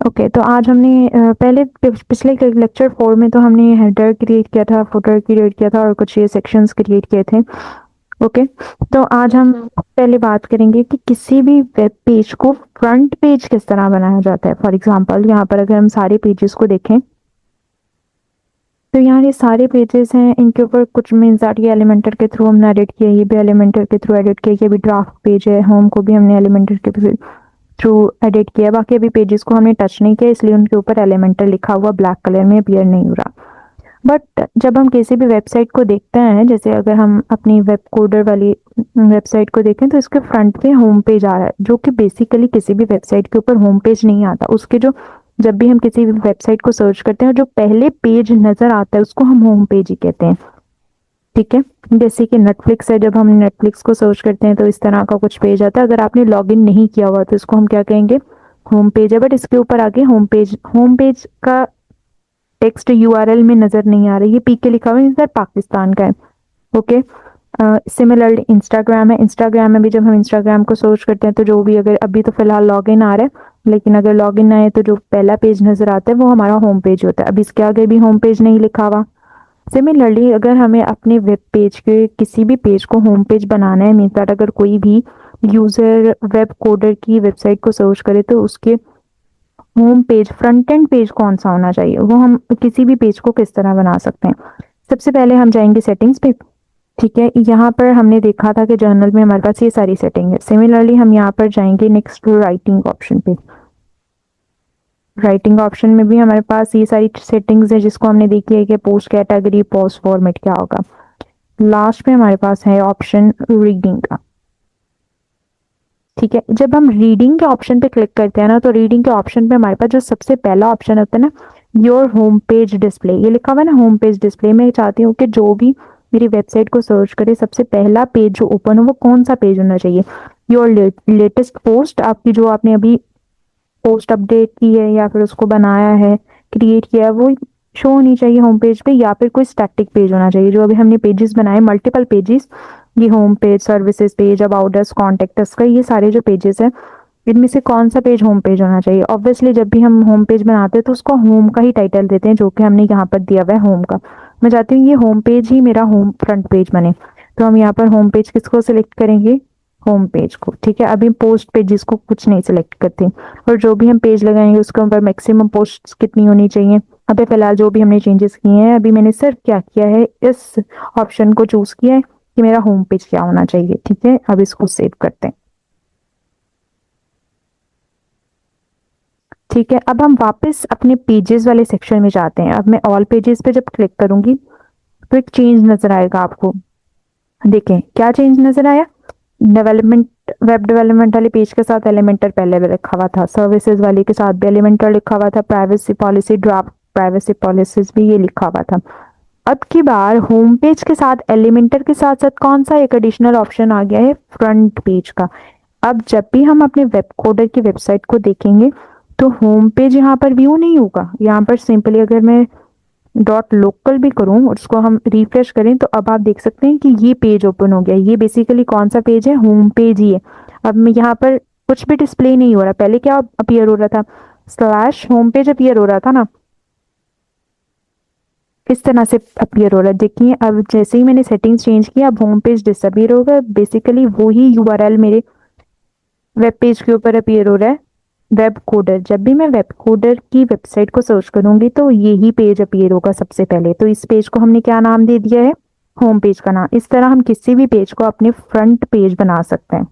Okay, तो आज हमने पहले पिछले लेक्चर 4 में तो हमने हेडर क्रिएट किया था, फुटर क्रिएट किया था और कुछ ये सेक्शंस क्रिएट किए थे। ओके, तो आज हम पहले बात करेंगे कि किसी भी वेब पेज को फ्रंट पेज किस तरह बनाया जाता है। फॉर एग्जांपल यहाँ पर अगर हम सारे पेजेस को देखें तो यहाँ ये सारे पेजेस हैं, इनके ऊपर कुछ मीन्स ये एलिमेंटर के थ्रू हमने एडिट किया, ये भी एलिमेंटर के थ्रू एडिट किया, ये भी ड्राफ्ट पेज है, होम को भी हमने एलिमेंटर के थ्रू एडिट किया। बाकी अभी पेजेस को हमने टच नहीं किया, इसलिए उनके ऊपर एलिमेंटर लिखा हुआ ब्लैक कलर में अपीयर नहीं हो रहा। बट जब हम किसी भी वेबसाइट को देखते हैं, जैसे अगर हम अपनी वेब कोडर वाली वेबसाइट को देखें तो इसके फ्रंट पे होम पेज आ रहा है, जो कि बेसिकली किसी भी वेबसाइट के ऊपर होम पेज नहीं आता। उसके जो जब भी हम किसी भी वेबसाइट को सर्च करते हैं जो पहले पेज नजर आता है उसको हम होम पेज ही कहते हैं। ठीक है, जैसे कि नेटफ्लिक्स है, जब हम नेटफ्लिक्स को सर्च करते हैं तो इस तरह का कुछ पेज आता है। अगर आपने लॉगिन नहीं किया हुआ तो इसको हम क्या कहेंगे, होम पेज है। बट इसके ऊपर आगे होम पेज का टेक्स्ट यूआरएल में नजर नहीं आ रहा है, ये पीके लिखा हुआ है, इधर पाकिस्तान का है। ओके, सिमिलरली इंस्टाग्राम है, इंस्टाग्राम में भी जब हम इंस्टाग्राम को सर्च करते हैं तो जो भी, अगर अभी तो फिलहाल लॉगिन आ रहा है, लेकिन अगर लॉगिन आए तो जो पहला पेज नजर आता है वो हमारा होम पेज होता है। अब इसके आगे भी होम पेज नहीं लिखा हुआ। सिमिलरली अगर हमें अपने वेब पेज के किसी भी पेज को होम पेज बनाना है, मीन्स दैट अगर कोई भी यूजर वेब कोडर की वेबसाइट को सर्च करे तो उसके home page front end page कौन सा होना चाहिए, वो हम किसी भी पेज को किस तरह बना सकते हैं। सबसे पहले हम जाएंगे सेटिंग्स पे। ठीक है, यहाँ पर हमने देखा था कि जर्नल में हमारे पास ये सारी सेटिंग है। सिमिलरली हम यहाँ पर जाएंगे नेक्स्ट राइटिंग ऑप्शन पे। राइटिंग ऑप्शन में भी हमारे पास ये सारी सेटिंग्स है जिसको हमने देखी है कि पोस्ट कैटेगरी, पोस्ट फॉर्मेट क्या होगा। लास्ट में हमारे पास है ऑप्शन रीडिंग का। ठीक है, जब हम रीडिंग के ऑप्शन पे क्लिक करते हैं ना, तो रीडिंग के ऑप्शन पे हमारे पास जो सबसे पहला ऑप्शन होता है ना, योर होम पेज डिस्प्ले, ये लिखा हुआ है ना होम पेज डिस्प्ले। मैं चाहती हूँ कि जो भी मेरी वेबसाइट को सर्च करे सबसे पहला पेज जो ओपन हो वो कौन सा पेज होना चाहिए। योर लेटेस्ट पोस्ट, आपकी जो आपने अभी पोस्ट अपडेट की है या फिर उसको बनाया है, क्रिएट किया है, वो शो होनी चाहिए होम पेज पे। या फिर कोई स्टैटिक पेज होना चाहिए, जो अभी हमने पेजेस बनाए मल्टीपल पेजेस, ये home page, services page, about us, contact us का, ये सारे जो पेजेस हैं इनमें से कौन सा पेज होम पेज होना चाहिए। ऑब्वियसली जब भी हम होम पेज बनाते हैं तो उसको होम का ही टाइटल देते हैं, जो कि हमने यहाँ पर दिया हुआ है होम का। मैं चाहती हूँ ये होम पेज ही मेरा होम फ्रंट पेज बने, तो हम यहाँ पर होम पेज किसको सिलेक्ट करेंगे, होम पेज को। ठीक है, अभी पोस्ट पेजेस को कुछ नहीं सिलेक्ट करते, और जो भी हम पेज लगाएंगे उसके ऊपर मैक्सिमम पोस्ट कितनी होनी चाहिए। अभी फिलहाल जो भी हमने चेंजेस किए हैं, अभी मैंने सिर्फ क्या किया है, इस ऑप्शन को चूज किया है कि मेरा होम पेज क्या होना चाहिए। ठीक है, अब इसको सेव करते हैं। ठीक है, अब हम वापस अपने पेजेस वाले सेक्शन में जाते हैं। अब मैं ऑल पेजेस पे जब क्लिक करूंगी तो एक चेंज नजर आएगा आपको। देखें क्या चेंज नजर आया, डेवलपमेंट, वेब डेवलपमेंट वाले पेज के साथ एलिमेंटर पहले भी लिखा हुआ था, सर्विसेज वाले के साथ भी एलिमेंटर लिखा हुआ था, privacy policy, draft privacy policies भी ये लिखा हुआ था। अब की बार होम पेज के साथ एलिमेंटर के साथ साथ कौन सा एक एडिशनल ऑप्शन आ गया है, फ्रंट पेज का। अब जब भी हम अपने वेब कोडर की वेबसाइट को देखेंगे तो होम पेज यहाँ पर व्यू नहीं होगा। यहाँ पर सिंपली अगर मैं डॉट लोकल भी करूं और उसको हम रिफ्रेश करें तो अब आप देख सकते हैं कि ये पेज ओपन हो गया। ये बेसिकली कौन सा पेज है, होम पेज ही है। अब मैं यहाँ पर कुछ भी डिस्प्ले नहीं हो रहा, पहले क्या अपीयर हो रहा था, स्लैश होम पेज अपीयर हो रहा था ना, इस तरह से अपीयर हो रहा है। देखिए अब जैसे ही मैंने सेटिंग्स चेंज किया अब होम पेज डिसअपीयर होगा। बेसिकली वही यूआरएल मेरे वेब पेज के ऊपर अपीयर हो रहा है, वेब कोडर। जब भी मैं वेब कोडर की वेबसाइट को सर्च करूंगी तो यही पेज अपीयर होगा सबसे पहले। तो इस पेज को हमने क्या नाम दे दिया है, होम पेज का नाम। इस तरह हम किसी भी पेज को अपने फ्रंट पेज बना सकते हैं।